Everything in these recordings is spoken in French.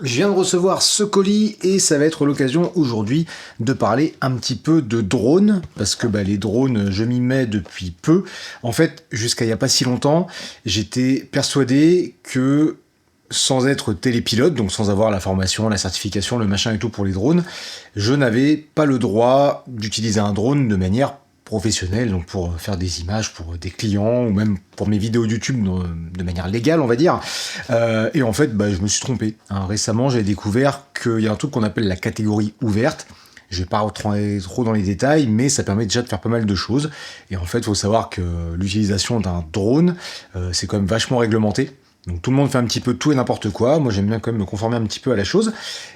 Je viens de recevoir ce colis et ça va être l'occasion aujourd'hui de parler un petit peu de drones, parce que les drones, je m'y mets depuis peu. En fait, jusqu'à il n'y a pas si longtemps, j'étais persuadé que sans être télépilote, donc sans avoir la formation, la certification, le machin et tout pour les drones, je n'avais pas le droit d'utiliser un drone de manière professionnelle, donc pour faire des images pour des clients ou même pour mes vidéos YouTube de manière légale, on va dire. Et en fait, je me suis trompé. Récemment, j'ai découvert qu'il y a un truc qu'on appelle la catégorie ouverte. Je vais pas rentrer trop dans les détails, mais ça permet déjà de faire pas mal de choses. Et en fait, il faut savoir que l'utilisation d'un drone, c'est quand même vachement réglementé. Donc tout le monde fait un petit peu tout et n'importe quoi. Moi, j'aime bien quand même me conformer un petit peu à la chose.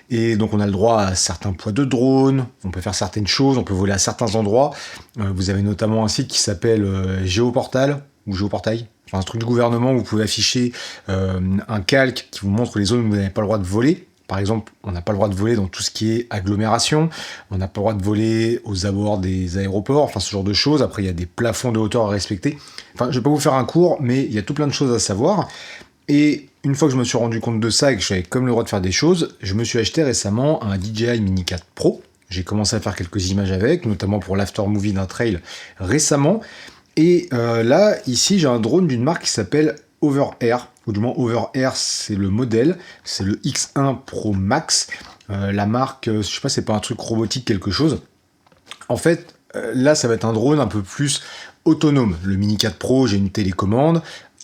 Et donc on a le droit à certains poids de drone, on peut faire certaines choses, on peut voler à certains endroits. Vous avez notamment un site qui s'appelle Géoportal, ou Géoportail, enfin un truc du gouvernement où vous pouvez afficher un calque qui vous montre les zones où vous n'avez pas le droit de voler. Par exemple, on n'a pas le droit de voler dans tout ce qui est agglomération, on n'a pas le droit de voler aux abords des aéroports, enfin ce genre de choses. Après, il y a des plafonds de hauteur à respecter. Enfin, je vais pas vous faire un cours, mais il y a tout plein de choses à savoir. Et une fois que je me suis rendu compte de ça et que j'avais comme le droit de faire des choses, je me suis acheté récemment un DJI Mini 4 Pro. J'ai commencé à faire quelques images avec, notamment pour l'after movie d'un trail récemment. Et là, ici, j'ai un drone d'une marque qui s'appelle Overair, ou du moins Overair, c'est le modèle, c'est le X1 Pro Max. La marque, je sais pas, c'est pas un truc robotique quelque chose. En fait, là, ça va être un drone un peu plus autonome. Le Mini 4 Pro, j'ai une télécommande.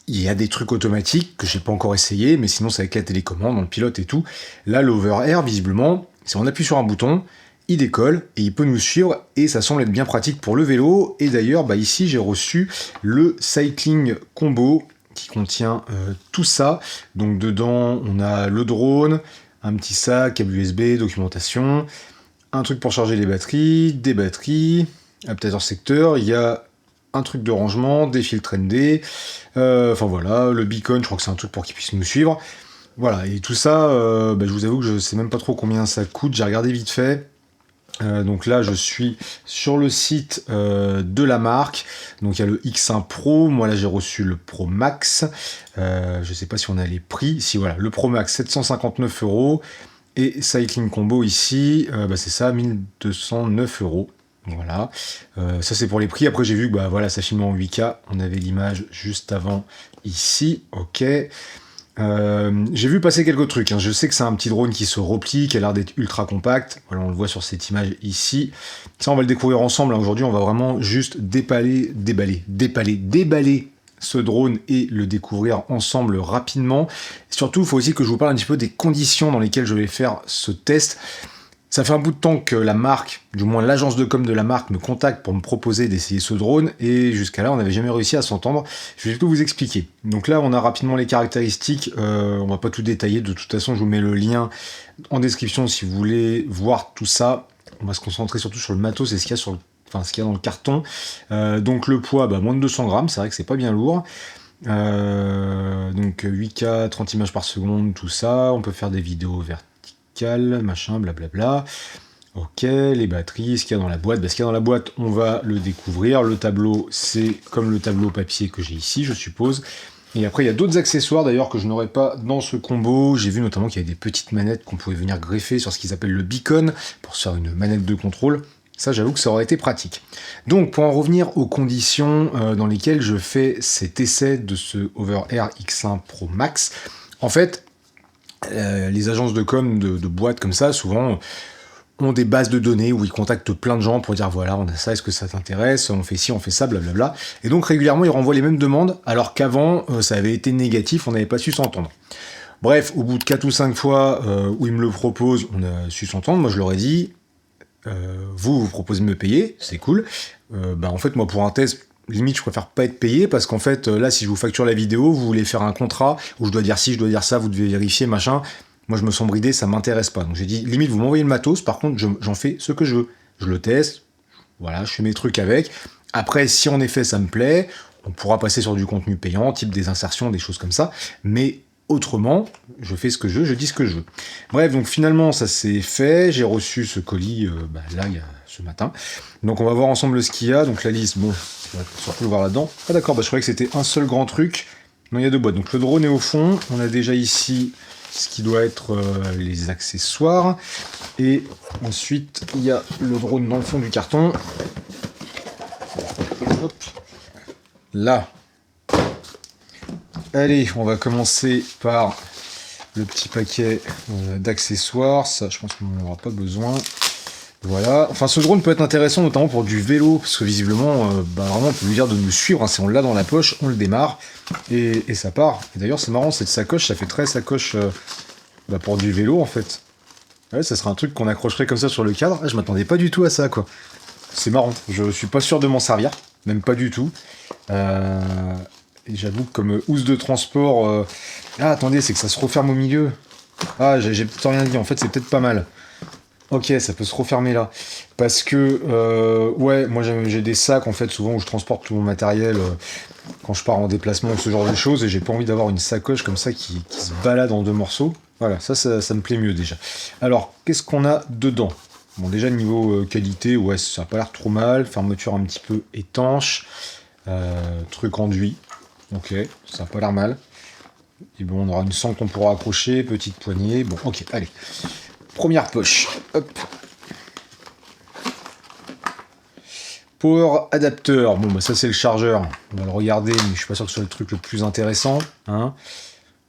Il y a des trucs automatiques que j'ai pas encore essayé, mais sinon c'est avec la télécommande, dans le pilote et tout. Là, l'Overair, visiblement, si on appuie sur un bouton, il décolle et il peut nous suivre et ça semble être bien pratique pour le vélo. Et d'ailleurs, ici, j'ai reçu le Cycling Combo qui contient tout ça. Donc dedans, on a le drone, un petit sac, câble USB, documentation, un truc pour charger les batteries, des batteries, adaptateur secteur, il y a un truc de rangement, des filtres ND, enfin voilà, le beacon, je crois que c'est un truc pour qu'ils puissent nous suivre. Voilà, et tout ça, je vous avoue que je sais même pas trop combien ça coûte, j'ai regardé vite fait. Donc là, je suis sur le site de la marque. Donc il y a le X1 Pro. Moi là, j'ai reçu le Pro Max. Je sais pas si on a les prix. Si voilà, le Pro Max 759 €. Et Cycling Combo ici, c'est ça, 1209 €. Voilà. Ça c'est pour les prix. Après j'ai vu que voilà, ça filme en 8K. On avait l'image juste avant ici. Ok. J'ai vu passer quelques trucs, Je sais que c'est un petit drone qui se replie, qui a l'air d'être ultra compact. Voilà, on le voit sur cette image ici. Ça, on va le découvrir ensemble. Aujourd'hui, on va vraiment juste déballer ce drone et le découvrir ensemble rapidement. Surtout, il faut aussi que je vous parle un petit peu des conditions dans lesquelles je vais faire ce test. Ça fait un bout de temps que la marque, du moins l'agence de com de la marque, me contacte pour me proposer d'essayer ce drone, et jusqu'à là, on n'avait jamais réussi à s'entendre. Je vais tout vous expliquer. Donc là, on a rapidement les caractéristiques, on va pas tout détailler, de toute façon, je vous mets le lien en description si vous voulez voir tout ça. On va se concentrer surtout sur le matos et ce qu'il y a dans le carton. Donc le poids, moins de 200 grammes, c'est vrai que c'est pas bien lourd. Donc 8K, 30 images par seconde, tout ça. On peut faire des vidéos verticales, machin, blablabla. Ok, les batteries, ce qu'il y a dans la boîte. Ce qu'il y a dans la boîte, on va le découvrir. Le tableau, c'est comme le tableau papier que j'ai ici, je suppose. Et après, il y a d'autres accessoires d'ailleurs que je n'aurais pas dans ce combo. J'ai vu notamment qu'il y avait des petites manettes qu'on pouvait venir greffer sur ce qu'ils appellent le beacon pour se faire une manette de contrôle. Ça, j'avoue que ça aurait été pratique. Donc, pour en revenir aux conditions dans lesquelles je fais cet essai de ce Overair X1 Pro Max, en fait, les agences de com de boîtes comme ça, souvent, ont des bases de données où ils contactent plein de gens pour dire voilà, on a ça, est-ce que ça t'intéresse, on fait ci, on fait ça, blablabla. Et donc régulièrement, ils renvoient les mêmes demandes, alors qu'avant, ça avait été négatif, on n'avait pas su s'entendre. Bref, au bout de 4 ou 5 fois où ils me le proposent, on a su s'entendre. Moi, je leur ai dit vous proposez de me payer, c'est cool. En fait, moi, pour un test, limite, je préfère pas être payé parce qu'en fait, là, si je vous facture la vidéo, vous voulez faire un contrat où je dois dire ci, je dois dire ça, vous devez vérifier, machin. Moi, je me sens bridé, ça m'intéresse pas. Donc, j'ai dit, limite, vous m'envoyez le matos, par contre, j'en fais ce que je veux. Je le teste, voilà, je fais mes trucs avec. Après, si en effet, ça me plaît, on pourra passer sur du contenu payant, type des insertions, des choses comme ça. Mais autrement, je fais ce que je veux, je dis ce que je veux. Bref, donc finalement, ça s'est fait. J'ai reçu ce colis, là, il y a ce matin. Donc, on va voir ensemble ce qu'il y a. Donc, la liste, bon, on va surtout le voir là-dedans. Ah d'accord, je croyais que c'était un seul grand truc. Non, il y a 2 boîtes. Donc, le drone est au fond. On a déjà ici ce qui doit être les accessoires. Et ensuite, il y a le drone dans le fond du carton. Hop. Là. Allez, on va commencer par le petit paquet d'accessoires. Ça, je pense qu'on n'en aura pas besoin. Voilà. Enfin, ce drone peut être intéressant, notamment pour du vélo, parce que visiblement, vraiment, on peut lui dire de nous suivre. Hein, si on l'a dans la poche, on le démarre et ça part. Et d'ailleurs, c'est marrant, cette sacoche, ça fait très sacoche pour du vélo, en fait. Ouais, ça serait un truc qu'on accrocherait comme ça sur le cadre. Ah, je m'attendais pas du tout à ça, quoi. C'est marrant. Je suis pas sûr de m'en servir, même pas du tout. Et j'avoue que comme housse de transport... Ah, attendez, c'est que ça se referme au milieu. Ah, j'ai peut-être rien dit. En fait, c'est peut-être pas mal. Ok, ça peut se refermer là. Parce que, ouais, moi j'ai des sacs, en fait, souvent où je transporte tout mon matériel quand je pars en déplacement ou ce genre de choses, et j'ai pas envie d'avoir une sacoche comme ça qui se balade en deux morceaux. Voilà, ça me plaît mieux déjà. Alors, qu'est-ce qu'on a dedans? Bon, déjà, niveau qualité, ouais, ça a pas l'air trop mal. Fermeture un petit peu étanche. Truc enduit. Ok, ça a pas l'air mal. Et bon, on aura une sangle qu'on pourra accrocher, petite poignée. Bon, ok, allez. Première poche. Hop. Power adapter. Bon, bah ça c'est le chargeur. On va le regarder, mais je suis pas sûr que ce soit le truc le plus intéressant. Hein.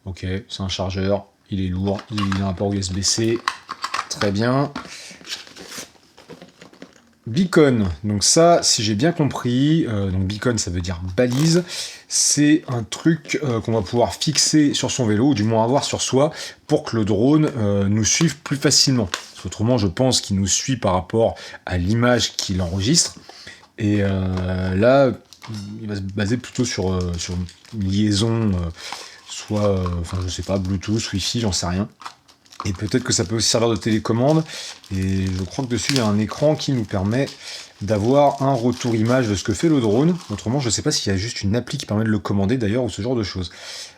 Ok, c'est un chargeur. Il est lourd. Il a un port USB-C. Très bien. Beacon, donc ça, si j'ai bien compris, donc beacon ça veut dire balise, c'est un truc qu'on va pouvoir fixer sur son vélo, ou du moins avoir sur soi, pour que le drone nous suive plus facilement. Parce qu'autrement, je pense qu'il nous suit par rapport à l'image qu'il enregistre, et là, il va se baser plutôt sur une liaison, soit, enfin je sais pas, Bluetooth, Wi-Fi, j'en sais rien. Et peut-être que ça peut aussi servir de télécommande. Et je crois que dessus, il y a un écran qui nous permet d'avoir un retour image de ce que fait le drone. Autrement, je ne sais pas s'il y a juste une appli qui permet de le commander d'ailleurs, ou ce genre de choses.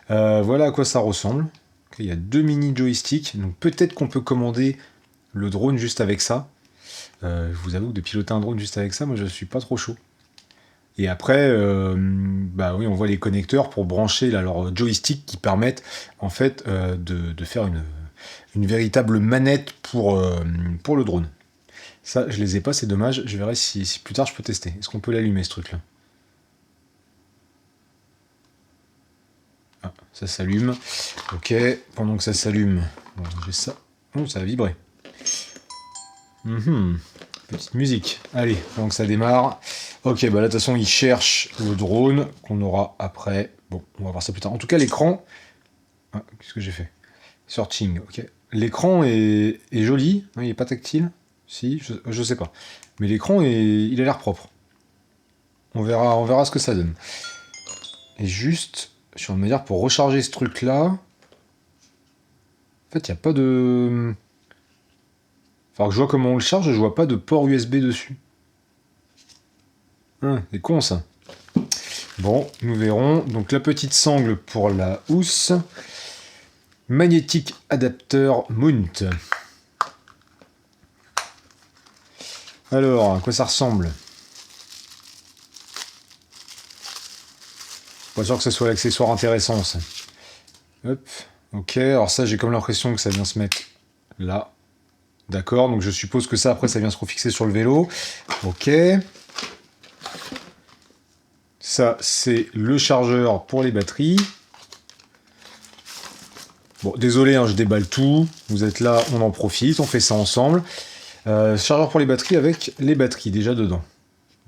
Voilà à quoi ça ressemble. Il y a 2 mini joysticks. Donc peut-être qu'on peut commander le drone juste avec ça. Je vous avoue que de piloter un drone juste avec ça, moi je suis pas trop chaud. Et après, bah oui, on voit les connecteurs pour brancher là, leurs joysticks qui permettent en fait de faire une véritable manette pour le drone. Ça, je les ai pas, c'est dommage. Je verrai si plus tard je peux tester. Est-ce qu'on peut l'allumer ce truc-là? Ah, ça s'allume. Ok, pendant que ça s'allume, bon, j'ai ça. Oh, ça a vibré. Petite musique. Allez, pendant que ça démarre. Ok, bah là, de toute façon, il cherche le drone qu'on aura après. Bon, on va voir ça plus tard. En tout cas, l'écran... Ah, qu'est-ce que j'ai fait? Searching, ok. L'écran est joli, hein, il n'est pas tactile. Si, je sais pas. Mais l'écran, il a l'air propre. On verra ce que ça donne. Et juste, je suis en train de me dire, pour recharger ce truc-là... En fait, il n'y a pas de... Enfin, que je vois comment on le charge, je vois pas de port USB dessus. C'est con, ça. Bon, nous verrons. Donc, la petite sangle pour la housse. Magnétique adapteur mount. Alors, à quoi ça ressemble? Pas sûr que ce soit l'accessoire intéressant, ça. Hop, ok. Alors ça, j'ai comme l'impression que ça vient se mettre là. D'accord, donc je suppose que ça, après, ça vient se refixer sur le vélo. Ok. Ça, c'est le chargeur pour les batteries. Bon, désolé, hein, je déballe tout. Vous êtes là, on en profite, on fait ça ensemble. Chargeur pour les batteries avec les batteries déjà dedans.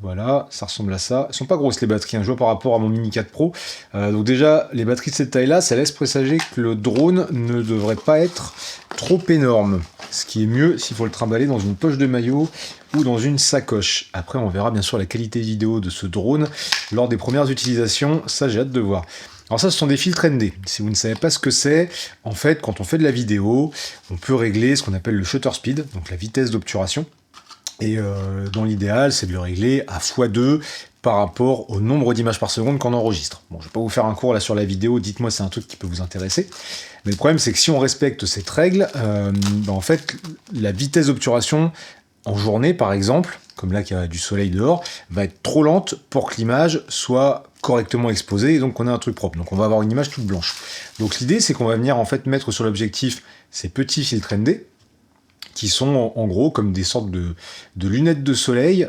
Voilà, ça ressemble à ça. Elles sont pas grosses les batteries, hein, je vois par rapport à mon Mini 4 Pro. Donc déjà, les batteries de cette taille-là, ça laisse présager que le drone ne devrait pas être trop énorme. Ce qui est mieux s'il faut le trimballer dans une poche de maillot ou dans une sacoche. Après, on verra bien sûr la qualité vidéo de ce drone lors des premières utilisations. Ça, j'ai hâte de voir. Alors ça, ce sont des filtres ND. Si vous ne savez pas ce que c'est, en fait, quand on fait de la vidéo, on peut régler ce qu'on appelle le shutter speed, donc la vitesse d'obturation. Et dans l'idéal, c'est de le régler à x2 par rapport au nombre d'images par seconde qu'on enregistre. Bon, je vais pas vous faire un cours là sur la vidéo, dites-moi si c'est un truc qui peut vous intéresser. Mais le problème, c'est que si on respecte cette règle, en fait, la vitesse d'obturation en journée, par exemple, comme là qu'il y a du soleil dehors, va être trop lente pour que l'image soit correctement exposé, et donc on a un truc propre. Donc on va avoir une image toute blanche. Donc l'idée, c'est qu'on va venir en fait mettre sur l'objectif ces petits filtres ND, qui sont en gros comme des sortes de lunettes de soleil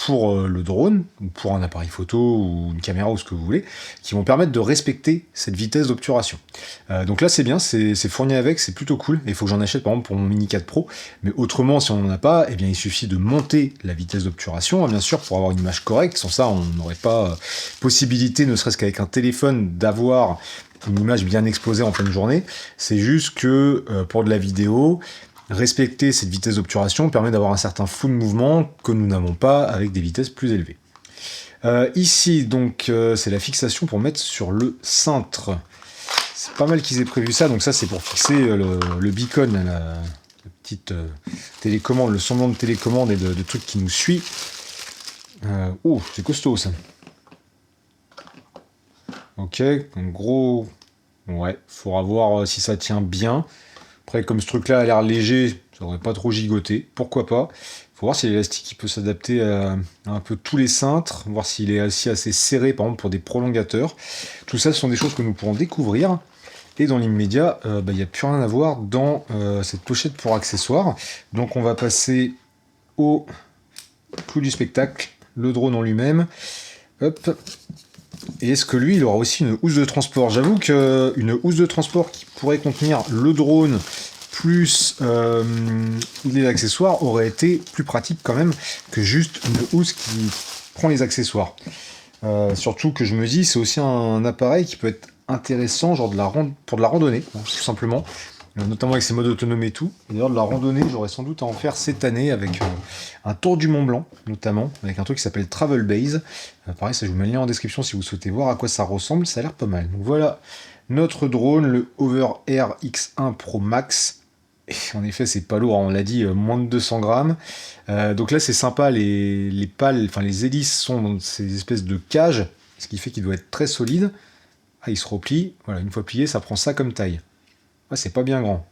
pour le drone, ou pour un appareil photo, ou une caméra, ou ce que vous voulez, qui vont permettre de respecter cette vitesse d'obturation. Donc là c'est bien, c'est fourni avec, c'est plutôt cool, et il faut que j'en achète par exemple pour mon Mini 4 Pro, mais autrement si on n'en a pas, eh bien il suffit de monter la vitesse d'obturation, hein, bien sûr, pour avoir une image correcte. Sans ça on n'aurait pas possibilité, ne serait-ce qu'avec un téléphone, d'avoir une image bien exposée en pleine journée. C'est juste que pour de la vidéo, respecter cette vitesse d'obturation permet d'avoir un certain flou de mouvement que nous n'avons pas avec des vitesses plus élevées. Ici, donc, c'est la fixation pour mettre sur le cintre. C'est pas mal qu'ils aient prévu ça. Donc ça, c'est pour fixer le beacon, la petite télécommande, le semblant de télécommande et de truc qui nous suit. Oh, c'est costaud, ça. Ok, un gros... Ouais, faudra voir si ça tient bien. Après, comme ce truc-là a l'air léger, ça aurait pas trop gigoté. Pourquoi pas? Faut voir si l'élastique peut s'adapter à un peu tous les cintres, voir s'il est aussi assez serré, par exemple pour des prolongateurs. Tout ça, ce sont des choses que nous pourrons découvrir. Et dans l'immédiat, il n'y a plus rien à voir dans cette pochette pour accessoires. Donc on va passer au clou du spectacle, le drone en lui-même. Hop. Et est-ce que lui, il aura aussi une housse de transport? J'avoue qu'une housse de transport qui pourrait contenir le drone plus les accessoires aurait été plus pratique quand même que juste une housse qui prend les accessoires. Surtout que je me dis, c'est aussi un appareil qui peut être intéressant genre pour de la randonnée, hein, tout simplement. Notamment avec ses modes autonomes et tout. Et d'ailleurs, de la randonnée, j'aurais sans doute à en faire cette année avec un tour du Mont Blanc, notamment, avec un truc qui s'appelle Travel Base. Pareil, ça, je vous mets le lien en description si vous souhaitez voir à quoi ça ressemble, ça a l'air pas mal. Donc voilà, notre drone, le Hover Air X1 Pro Max. Et en effet, c'est pas lourd, hein, on l'a dit, moins de 200 grammes. Donc là, c'est sympa, les pales, enfin les hélices sont dans ces espèces de cages, ce qui fait qu'il doit être très solide. Ah, il se replie, voilà, une fois plié, ça prend ça comme taille. Ouais, c'est pas bien grand.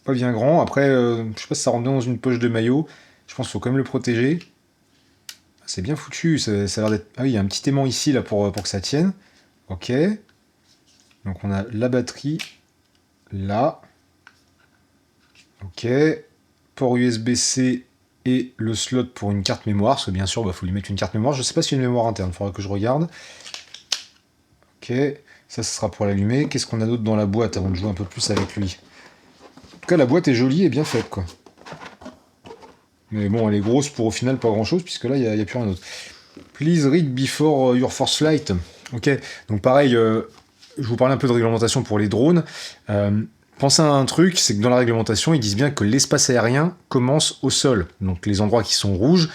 Pas bien grand. Après, je sais pas si ça rentre bien dans une poche de maillot. Je pense qu'il faut quand même le protéger. C'est bien foutu. Ça a l'air d'être... Ah oui, il y a un petit aimant ici là pour que ça tienne. Ok. Donc on a la batterie. Là. Ok. Port USB-C et le slot pour une carte mémoire. Parce que bien sûr, il faut lui mettre une carte mémoire. Je sais pas si y a une mémoire interne. Il faudra que je regarde. Ok. Ça, ce sera pour l'allumer. Qu'est-ce qu'on a d'autre dans la boîte avant de jouer un peu plus avec lui? En tout cas, la boîte est jolie et bien faite, quoi. Mais bon, elle est grosse pour au final pas grand-chose, puisque là, il n'y a plus rien d'autre. Please read before your first flight. Ok, donc pareil, je vous parlais un peu de réglementation pour les drones. Pensez à un truc, c'est que dans la réglementation, ils disent bien que l'espace aérien commence au sol. Donc les endroits qui sont rouges,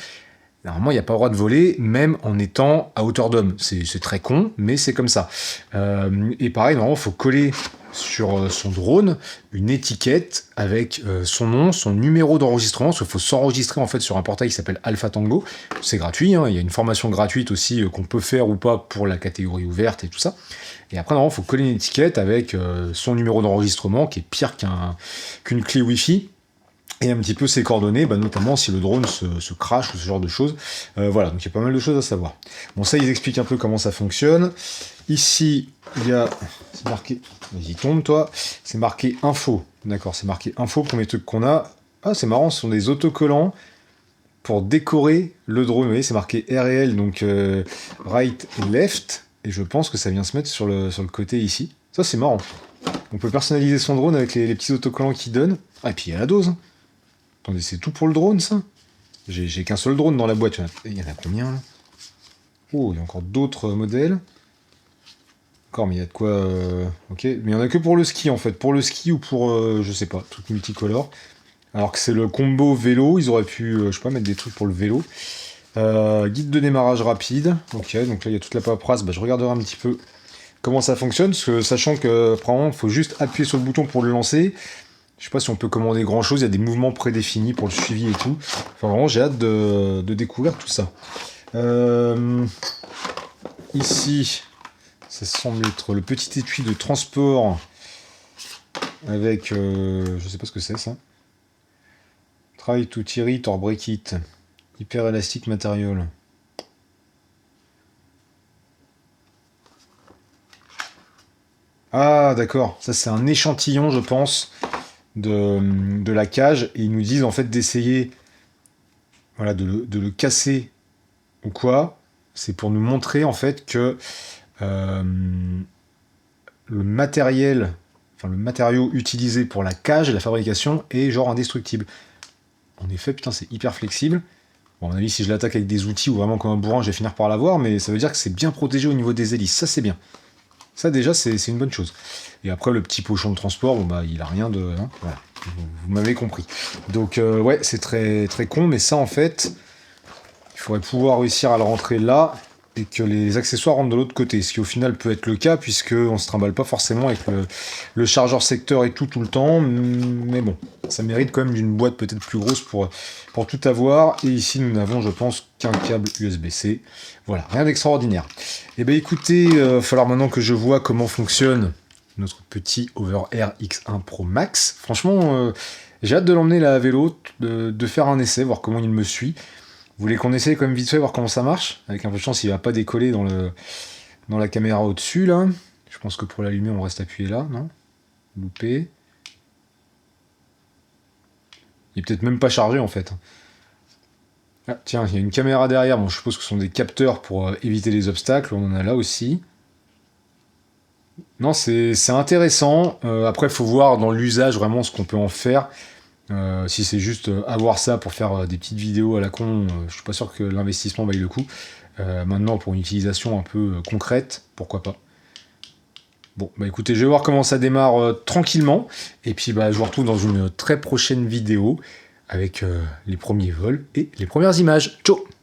normalement, il n'y a pas le droit de voler, même en étant à hauteur d'homme. C'est très con, mais c'est comme ça. Et pareil, normalement, il faut coller sur son drone une étiquette avec son nom, son numéro d'enregistrement, parce qu'il faut s'enregistrer en fait sur un portail qui s'appelle Alpha Tango. C'est gratuit, hein, il y a une formation gratuite aussi qu'on peut faire ou pas pour la catégorie ouverte et tout ça. Et après, normalement, il faut coller une étiquette avec son numéro d'enregistrement, qui est pire qu'une clé Wi-Fi. Et un petit peu ses coordonnées, notamment si le drone se crache ou ce genre de choses. Voilà, donc il y a pas mal de choses à savoir. Bon, ça, ils expliquent un peu comment ça fonctionne. Ici, il y a... C'est marqué... Vas-y, tombe, toi. C'est marqué info. D'accord, c'est marqué info pour les trucs qu'on a. Ah, c'est marrant, ce sont des autocollants pour décorer le drone. Vous voyez, c'est marqué R et L, donc right et left. Et je pense que ça vient se mettre sur le côté ici. Ça, c'est marrant. On peut personnaliser son drone avec les petits autocollants qu'il donne. Ah, et puis il y a la dose. Attendez, c'est tout pour le drone, ça? J'ai qu'un seul drone dans la boîte. Il y en a combien, là? Oh, il y a encore d'autres modèles. D'accord, mais il y a de quoi... Ok, mais il n'y en a que pour le ski, en fait. Pour le ski ou pour, je sais pas, truc multicolore. Alors que c'est le combo vélo, ils auraient pu, je sais pas, mettre des trucs pour le vélo. Guide de démarrage rapide. Ok, donc là, il y a toute la paperasse. Je regarderai un petit peu comment ça fonctionne, parce que sachant que, probablement, il faut juste appuyer sur le bouton pour le lancer. Je sais pas si on peut commander grand chose, il y a des mouvements prédéfinis pour le suivi et tout. Enfin vraiment j'ai hâte de découvrir tout ça. Ici, ça semble être le petit étui de transport avec, je sais pas ce que c'est ça. Try to tear it or break it. Hyper élastique matériel. Ah, d'accord. Ça, c'est un échantillon, je pense, de la cage. Et ils nous disent, en fait, d'essayer, voilà, de le casser ou quoi. C'est pour nous montrer, en fait, que euh, le matériel, enfin, le matériau utilisé pour la cage et la fabrication est genre indestructible. En effet, putain, c'est hyper flexible. Bon, à mon avis, si je l'attaque avec des outils ou vraiment comme un bourrin, je vais finir par l'avoir, mais ça veut dire que c'est bien protégé au niveau des hélices. Ça, c'est bien. Ça, déjà, c'est une bonne chose. Et après, le petit pochon de transport, bon, bah, il a rien de... hein, voilà. Vous m'avez compris. Donc, ouais, c'est très, très con, mais ça, en fait, il faudrait pouvoir réussir à le rentrer là et que les accessoires rentrent de l'autre côté. Ce qui, au final, peut être le cas, puisqu'on ne se trimballe pas forcément avec le chargeur secteur et tout le temps. Mais bon, ça mérite quand même d'une boîte peut-être plus grosse pour tout avoir. Et ici, nous n'avons, je pense, qu'un câble USB-C. Voilà, rien d'extraordinaire. Eh bien, écoutez, il va falloir maintenant que je vois comment fonctionne notre petit Over Air X1 Pro Max. Franchement, j'ai hâte de l'emmener là à vélo, de faire un essai, voir comment il me suit. Vous voulez qu'on essaye quand même vite fait, voir comment ça marche? Avec un peu de chance, il va pas décoller dans la caméra au-dessus, là. Je pense que pour l'allumer, on reste appuyé là, non? Loupé. Il est peut-être même pas chargé, en fait. Ah, tiens, il y a une caméra derrière. Bon, je suppose que ce sont des capteurs pour éviter les obstacles. On en a là aussi. Non, c'est intéressant. Après, il faut voir dans l'usage vraiment ce qu'on peut en faire. Si c'est juste avoir ça pour faire des petites vidéos à la con, je suis pas sûr que l'investissement vaille le coup. Maintenant, pour une utilisation un peu concrète, pourquoi pas. Bon, bah écoutez, je vais voir comment ça démarre tranquillement. Et puis, bah, je vous retrouve dans une très prochaine vidéo avec les premiers vols et les premières images. Ciao!